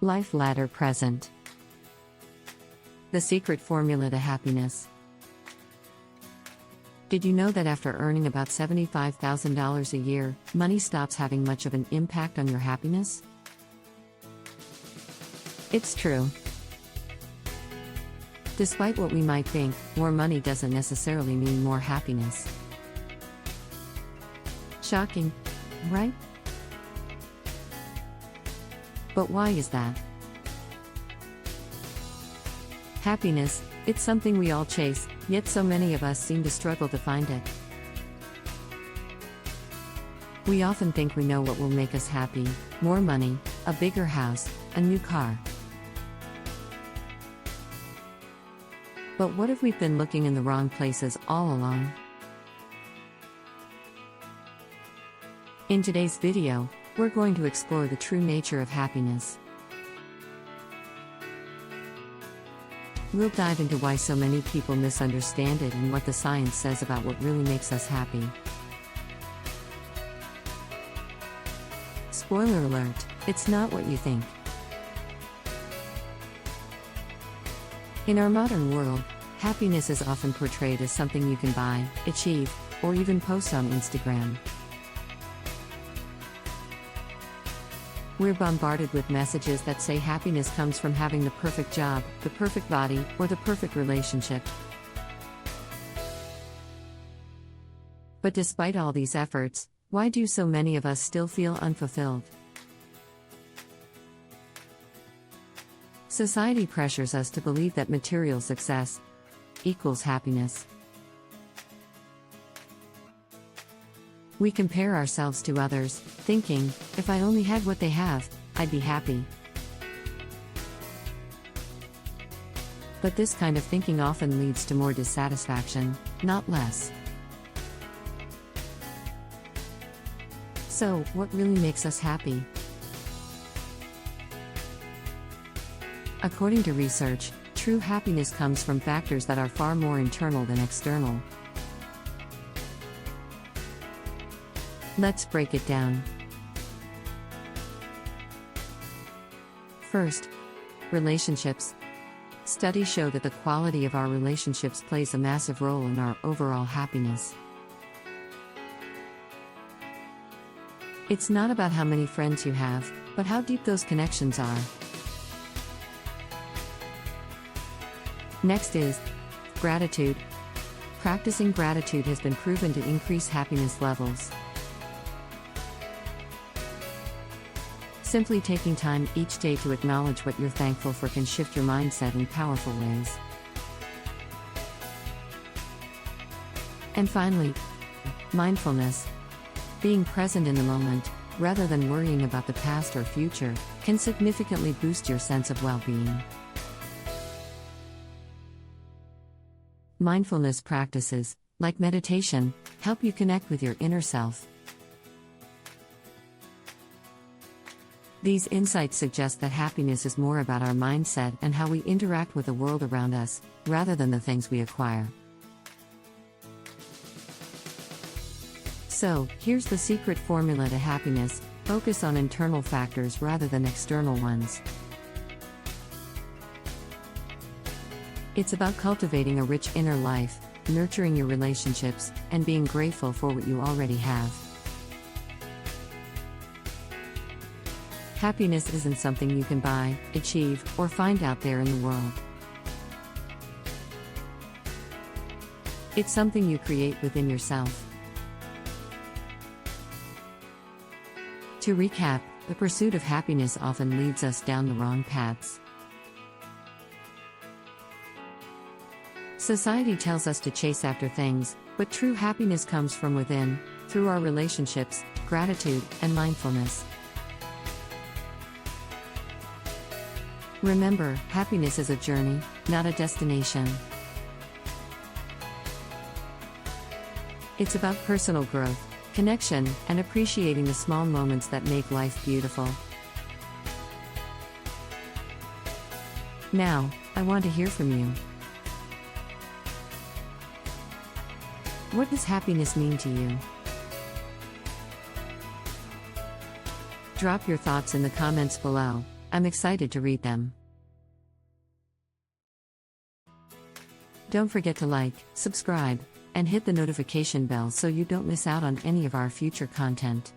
Life ladder present. The secret formula to happiness. Did you know that after earning about $75,000 a year, money stops having much of an impact on your happiness? It's true. Despite what we might think, more money doesn't necessarily mean more happiness. Shocking, right? But why is that? Happiness, it's something we all chase, yet so many of us seem to struggle to find it. We often think we know what will make us happy: more money, a bigger house, a new car. But what if we've been looking in the wrong places all along? In today's video, we're going to explore the true nature of happiness. We'll dive into why so many people misunderstand it and what the science says about what really makes us happy. Spoiler alert, it's not what you think. In our modern world, happiness is often portrayed as something you can buy, achieve, or even post on Instagram. We're bombarded with messages that say happiness comes from having the perfect job, the perfect body, or the perfect relationship. But despite all these efforts, why do so many of us still feel unfulfilled? Society pressures us to believe that material success equals happiness. We compare ourselves to others, thinking, if I only had what they have, I'd be happy. But this kind of thinking often leads to more dissatisfaction, not less. So, what really makes us happy? According to research, true happiness comes from factors that are far more internal than external. Let's break it down. First, relationships. Studies show that the quality of our relationships plays a massive role in our overall happiness. It's not about how many friends you have, but how deep those connections are. Next is gratitude. Practicing gratitude has been proven to increase happiness levels. Simply taking time each day to acknowledge what you're thankful for can shift your mindset in powerful ways. And finally, mindfulness. Being present in the moment, rather than worrying about the past or future, can significantly boost your sense of well-being. Mindfulness practices, like meditation, help you connect with your inner self. These insights suggest that happiness is more about our mindset and how we interact with the world around us, rather than the things we acquire. So, here's the secret formula to happiness: focus on internal factors rather than external ones. It's about cultivating a rich inner life, nurturing your relationships, and being grateful for what you already have. Happiness isn't something you can buy, achieve, or find out there in the world. It's something you create within yourself. To recap, the pursuit of happiness often leads us down the wrong paths. Society tells us to chase after things, but true happiness comes from within, through our relationships, gratitude, and mindfulness. Remember, happiness is a journey, not a destination. It's about personal growth, connection, and appreciating the small moments that make life beautiful. Now, I want to hear from you. What does happiness mean to you? Drop your thoughts in the comments below. I'm excited to read them. Don't forget to like, subscribe, and hit the notification bell so you don't miss out on any of our future content.